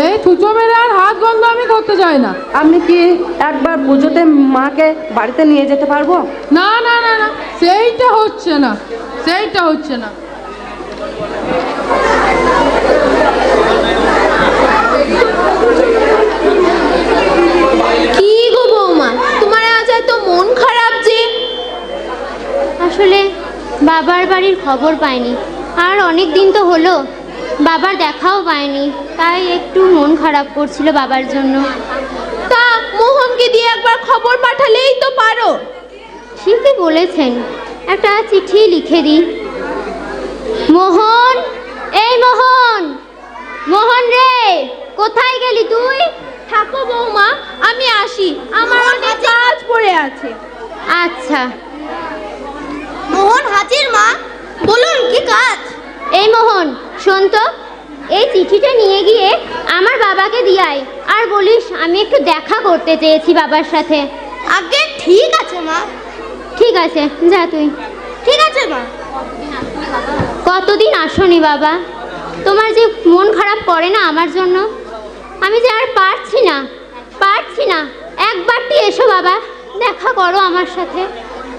এই থুচো মেরে আর হাত গন্ধ আমি করতে চাই না। আমি কি একবার পুজোতে মাকে বাড়িতে নিয়ে যেতে পারবো? না না না না, সেইটা হচ্ছে না, সেইটা হচ্ছে না। কি গো বৌমা, তোমার আজ এত মন খারাপ যে? আসলে বাবার বাড়ির খবর পাইনি, আর অনেক দিন তো হলো বাবার দেখাও পাইনি, তাই একটু মন খারাপ করছিল বাবার জন্য। তা মোহনকে দিয়ে একবার খবর পাঠালেই তো পারো। ঠিকই বলেছেন, একটা চিঠি লিখে দিই। মোহন, এই মোহন, মোহন রে, কোথায় গেলি তুই? থাকো বৌমা, আমি আসি, আমার অনেক কাজ পড়ে আছে। আচ্ছা। মোহন হাজির মা, বলুন কি কাজ? এই মোহন, শোন তো, এই চিঠিটা নিয়ে গিয়ে আমার বাবাকে দিয়ে আয়, আর বলিস আমি একটু দেখা করতে চেয়েছি বাবার সাথে। আগে ঠিক আছে মা। ঠিক আছে, যা তুই। ঠিক আছে মা। কতদিন আসোনি বাবা, তোমার যে মন খারাপ করে না আমার জন্য? আমি যে আর পারছি না, পারছি না। একবারটি এসো বাবা, দেখা করো আমার সাথে।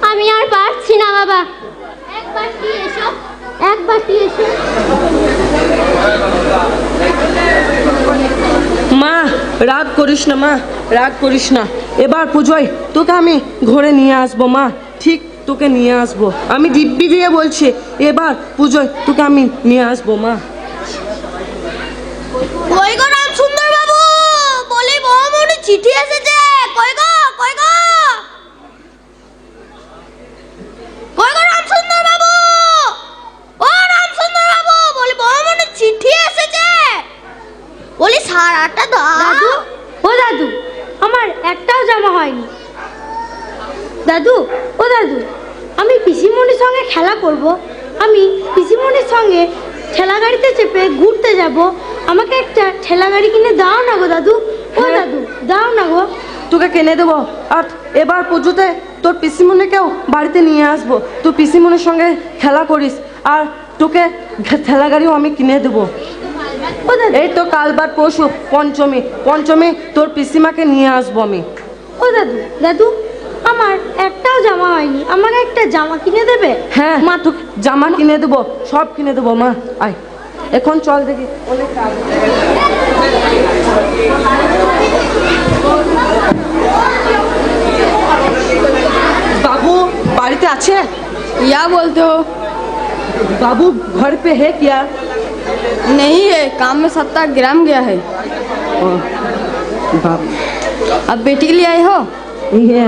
আমি আর পারছি না বাবা, একবারটি এসো, একবারটি এসো। মা রাগ করিস না, মা রাগ করিস না। এবার পুজোয় তোকে আমি ঘরে নিয়ে আসবো মা, ঠিক তোকে নিয়ে আসবো। আমি দিব্যি দিয়ে বলছি, এবার পুজোয় তোকে আমি নিয়ে আসবো মা। কই গো রাম সুন্দর বাবু, বলি মোহমনি চিঠি এসেছে। কই গো, কই গো, কই গো রাম সুন্দর বাবু, ও রাম সুন্দর বাবু, বলি মোহমনি চিঠি এসেছে। বলি সারাটা দাদু। ও দাদু, আমার একটাও জামা হয়নি। দাদু, ও দাদু, আমি পিসিমণির সঙ্গে খেলা করব। আমি পিসিমণির সঙ্গে ঠেলা গাড়িতে চেপে ঘুরতে যাব। আমাকে একটা ঠেলা গাড়ি কিনে দাও না গো দাদু। ও দাদু, দাও না গো। তোকে কিনে দেবো। আর এবার পুজোতে তোর পিসিমণিকেও বাড়িতে নিয়ে আসবো। তুই পিসিমণির সঙ্গে খেলা করিস, আর তোকে ঠেলা গাড়িও আমি কিনে দেবো। এই তো কালবার পরশু পঞ্চমী, পঞ্চমী তোর পিসিমাকে নিয়ে আসবো আমি। ও দাদু, দাদু, আমার একটাও জামা হয়নি, আমাকে একটা জামা কিনে দেবে? হ্যাঁ মা, তোকে জামা কিনে দেবো, সব কিনে দেবো মা। আয় এখন চল দেখি, অনেক কাজ। बाबू बाड़ीते আছে? या बोलते हो? बाबू घर पे है क्या? नहीं है, काम में 70 ग्राम गया है। अब बेटी के लिए आए हो? ये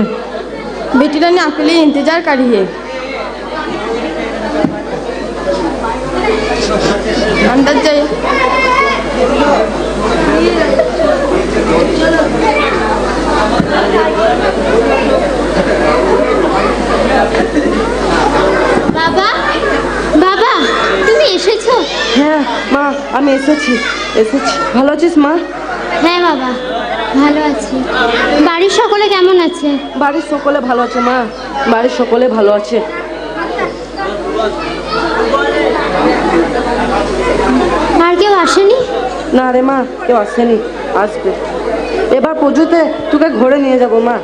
बेटी ने आपके लिए इंतजार करी है। अंदर जाइए। বাবা বাবা তুমি এসেছো? হ্যাঁ মা, আমি এসেছি। ভালো আছিস মা? হ্যাঁ বাবা ভালো আছি। বাড়ির সকলে কেমন আছে? বাড়ির সকলে ভালো আছে মা, বাড়ির সকলে ভালো আছে। আর কেউ আসেনি? না রে মা, কেউ আসেনি, আসবে। এবার পুজোতে তোকে ঘরে নিয়ে যাব মা।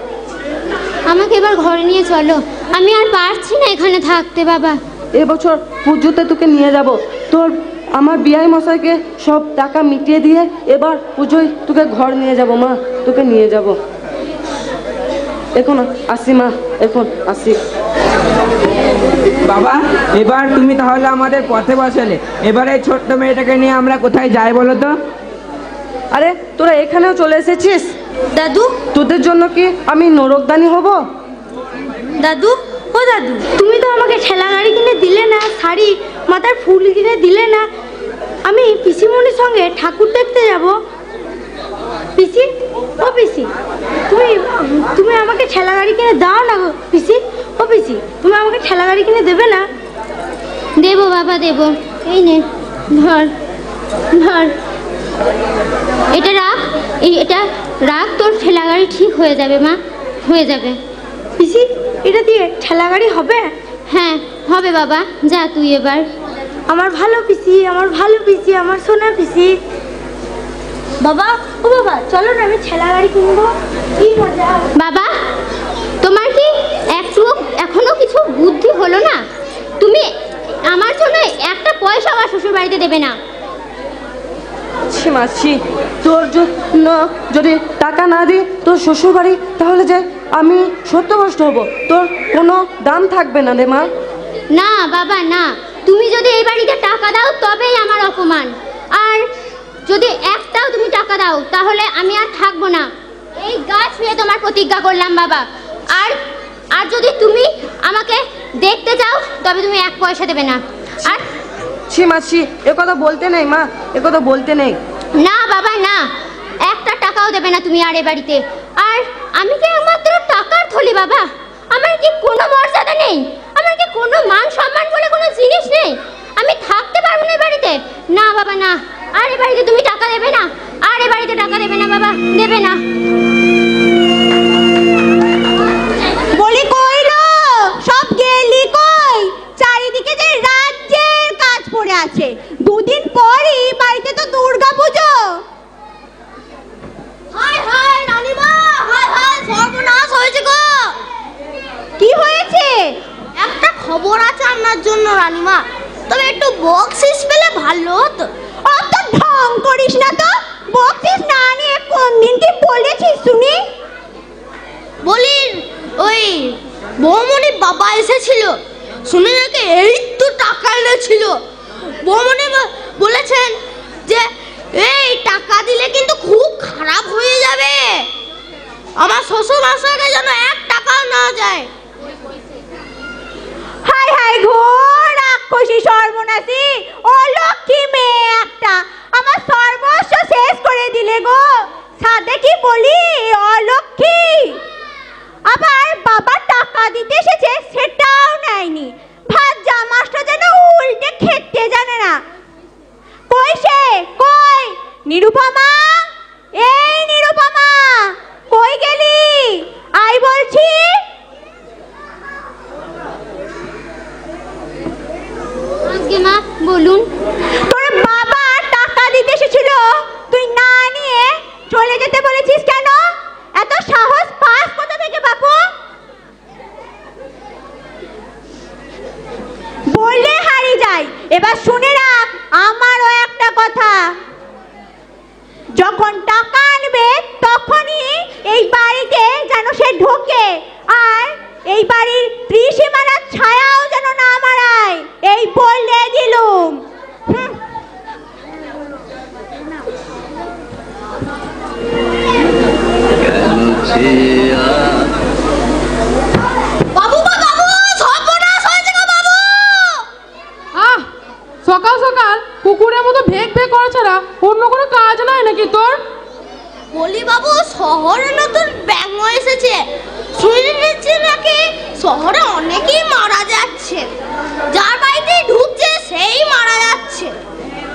আমাকে এবার ঘরে নিয়ে চলো, আমি আর পারছি না এখানে থাকতে বাবা। এবছর পুজোতে তোকে নিয়ে যাব। তোর আমার বিয়াই মশাইকে সব টাকা মিটিয়ে দিয়ে এবার পুজোয় তোকে ঘর নিয়ে যাব মা, তোকে নিয়ে যাব। এখন আসি মা, এখন আসি। বাবা, এবার তুমি তাহলে আমাদের পথে বসালে। এবার এই ছোট্ট মেয়েটাকে নিয়ে আমরা কোথায় যাই বলো তো? আরে তোরা এখানেও চলে এসেছিস? দাদু, তোদের জন্য কি আমি নরকদানি হব? দাদু, ও দাদু, তুমি তো আমাকে ঠেলা গাড়ি কিনে দিলে না, শাড়ি মাথার ফুল কিনে দিলে না। আমি পিসিমণির সঙ্গে ঠাকুর দেখতে যাব। পিসি, ও পিসি, তুমি আমাকে ঠেলা গাড়ি কিনে দাও না গো পিসি। ও পিসি, তুমি আমাকে ঠেলা গাড়ি কিনে দেবে না? দেবো বাবা দেবো। এই নে ধর ধর, এটা রাখ, এটা রাখ, তোর ঠেলা গাড়ি ঠিক হয়ে যাবে মা, হয়ে যাবে। পিসি, এটা দিয়ে ঠেলা গাড়ি হবে? হ্যাঁ হবে বাবা, যা তুই এবার। আমার ভালো পিসি, আমার ভালো পিসি, আমার সোনা পিসি। বাবা, ও বাবা, চলো না, আমি ঠেলা গাড়ি কিনবো। কি মজা! বাবা, তোমার কি একটু এখনো কিছু বুদ্ধি হলো না? তুমি আমার জন্য একটা পয়সা আমার শ্বশুর বাড়িতে দেবে না। ছি মাছি, তোর জন্য যদি টাকা না দিই তোর শ্বশুর বাড়ি, তাহলে যে আমি সত্য কষ্ট হব, তোর কোনো দাম থাকবে না রে মা। না বাবা না, তুমি যদি এই বাড়িতে টাকা দাও তবেই আমার অপমান। আর যদি একটাও তুমি টাকা দাও তাহলে আমি আর থাকবো না। এই গাছ ছুঁয়ে তোমার প্রতিজ্ঞা করলাম বাবা। আর আর যদি তুমি আমাকে দেখতে চাও তবে তুমি 1 পয়সা দেবে না। আর ছি মাছি, এ কথা বলতে নেই মা, এ কথা বলতে নেই। না বাবা না, একটা টাকাও দেবে না তুমি আর এ বাড়িতে। আর আমি কি একমাত্র টাকার থলি বাবা? আমার কি কোনো মর্যাদা নেই? আমার কি কোনো মান সম্মান বলে কোনো জিনিস নেই? আমি থাকতে পারবো না এই বাড়িতে। না বাবা না, আর এ বাড়িতে তুমি টাকা দেবে না, আর এ বাড়িতে টাকা দেবে না বাবা, দেবে না। বলি কইলো সব গেলি কই? চারিদিকে যে রাজ্যের কাজ পড়ে আছে। 2 দিন পরই বাড়িতে তো দুর্গা পুজো। হায় হায় রানীমা, হায় হায়, সর্বনাশ হয়েছে গো। কি হয়েছে? একটা খবর আছে আপনার জন্য রানীমা, তবে একটু বকশিস পেলে ভালো হতো। অত ঢং করিস না তো, বকশিস না নিয়ে কোন দিন কি বলেছিস শুনি? বলি ওই বৌমনির বাবা এসেছিল, শুনে নাকি এই তো টাকা এনেছিল। বৌমনি বলেছেন যে এই টাকা দিলে কিন্তু খুব খারাপ হয়ে যাবে, আমার শ্বশুর মশাইকে যেন 1 টাকাও না যায়। হাই হাই গো রাক্ষসী সর্বনাশী, ও লক্ষ্মী মেয়ে একটা, আমার সর্বস্ব শেষ করে দিলে গো। সাথে কি বলি, অলক্ষ্মী। আবার বাবা টাকা দিতে এসেছে সেটাও নেয়নি। ভাত জামাসটা যেন উল্টে খেতে জানে না। কই সে, কই নিরুপমা? এই নিরুপমা, কই গেলি? আই বলছি। আজকে মা বলুন। তোর বাবা টাকা দিতে এসেছিল, তুই না নিয়ে চলে যেতে বলেছিস কেন? এত সাহস পাস কোথা থেকে বাপু? বললে হারিয়ে যায়। এবার শুনে রাখ আমারও একটা কথা, যখন টাকা আনবে তখনই এই বাড়িতে যেন সে ঢোকে, আর এই বাড়ির ত্রিসীমানার ছায়াও যেন না মারায়, এই বলে দিলুম। শহরে অনেকেই মারা যাচ্ছে, যার বাড়িতে ঢুকছে সেই মারা যাচ্ছে।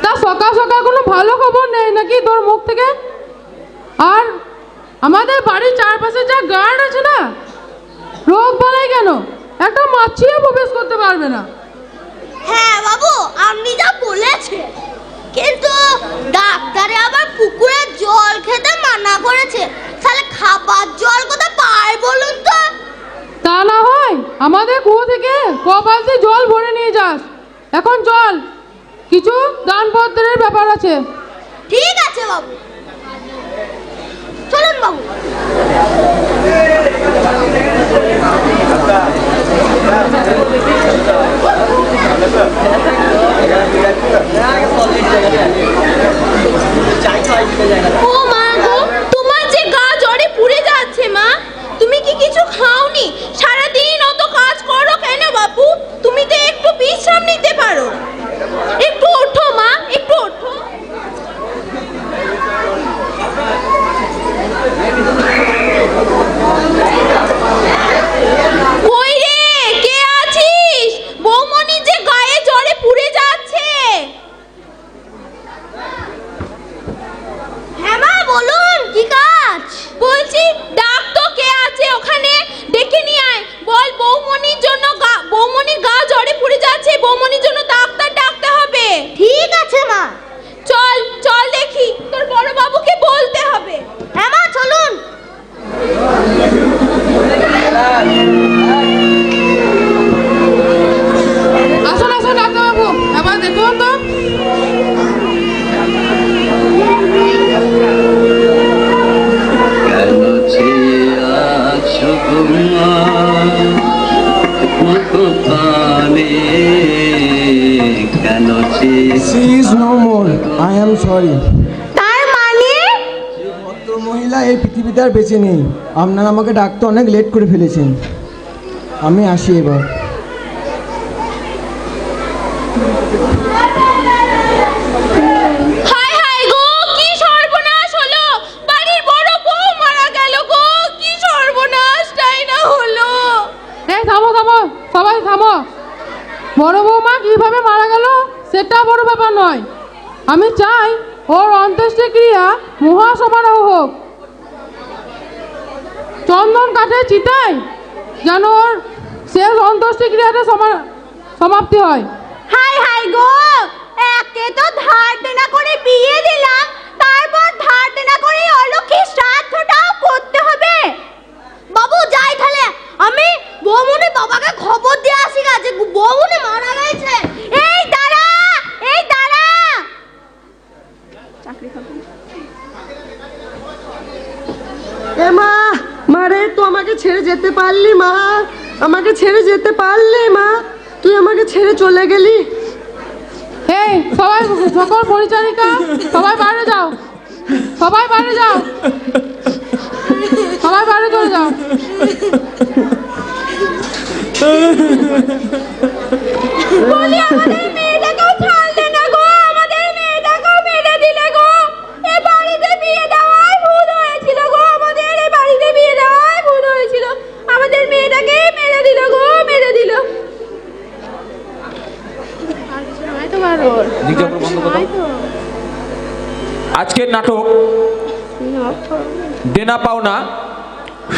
তা সকাল সকাল কোনো ভালো খবর নেই নাকি তোর মুখ থেকে? আর আমাদের বাড়ির চারপাশে যা গার্ড আছে না, রোগ বালাই কেন একটা মাছিও প্রবেশ করতে পারবে না। হ্যাঁ বাবু, আপনি যা বলেছেন, কিন্তু ডাক্তারে আবার পুকুরের জল খেতে মানা করেছে। তাহলে খাবার জল কোথায় পায় বলুন তো? তা না হয় আমাদের কুয়ো থেকে কপালতে জল ভরে নিয়ে যাস। এখন চল, কিছু দানপত্রের ব্যাপার আছে। ঠিক আছে বাবু, চলুন বাবু। ও মা গো, তোমার যে গা জ্বরে পুড়ে যাচ্ছে মা, তুমি কি কিছু খাওনি? সারাদিন অত কাজ করো কেন বাপু? তুমি তো একটু বিশ্রাম নিতে পারো। একটু ওঠো মা, একটু ওঠো। কই রে, কে আছিস? বৌমনি যে গায়ে জ্বরে পুড়ে যাচ্ছে। হ্যাঁ মা, বলুন কি কাজ? বলছি ডাক তো, কে আছে ওখানে, ডেকে নিয়ে আয়। বল বৌমনির জন্য বৌমনির গা জ্বরে পুড়ে যাচ্ছে, বৌমনির জন্য ডাক্তার ডাকতে হবে। ঠিক আছে মা। চল চল দেখি, তোর বড় বাবুকে বলতে হবে। হ্যাঁ মা, চলুন। আসুন আসুন ডাক্তারবাবু, এবার দেখুন তো। কেন চেয়ে আছো পানে, কেন চেয়ে She is no more. I am sorry. তার মানে ভদ্র মহিলা এই পৃথিবীতে আর বেঁচে নেই। আপনারা আমাকে ডাকতে অনেক লেট করে ফেলেছেন। আমি আসি এবার। হায় হায় গো, কি সর্বনাশ হলো! বাড়ির বড় বউ মারা গেল গো, কি সর্বনাশটাই না হলো! এই থামো থামো, সবাই থামো। বড় বৌমা কিভাবে মারা গেল সেটা বড় ব্যাপার নয়। আমি চাই ওর অন্ত্যেষ্টিক্রিয়া মহাসমারোহ হোক। চন্দন কাঠে চিতায় যেন ওর শেষ অন্ত্যেষ্টিক্রিয়াটা সমাপ্তি হয়। হায় হায় গো, একে তো ধার দেনা করে বিয়ে দিলাম, তারপর ধার দেনা করে অলক্ষী শ্রাদ্ধটাও করতে হবে। বাবু যাই তাহলে, আমি বৌমনি বাবাকে খবর দিয়ে আসি যে বৌমনি মারা গেছে। এই দাঁড়া, এই দাঁড়া। এ মা, মারে তো আমাকে ছেড়ে যেতে পারলি মা? আমাকে ছেড়ে যেতে পারলি মা? তুই আমাকে ছেড়ে চলে গেলি। এই সবাই, সকল পরিচারিকা সবাই বাইরে যাও, সবাই বাইরে যাও, সবাই বাইরে চলে যাও। বলি আমাদের মেয়েটাকেও ছাড়লে না গো, আমাদের মেয়েটাকেও মেরে দিলে গো। এ বাড়িতে বিয়ে দেওয়াই ভুল হয়েছিল গো, আমাদের এই বাড়িতে বিয়ে দেওয়াই ভুল হয়েছিল। আমাদের মেয়েটাকে মেরে দিল গো, মেরে দিল। আজকের নাটক দেনা পাওনা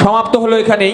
সমাপ্ত হলো এখানেই।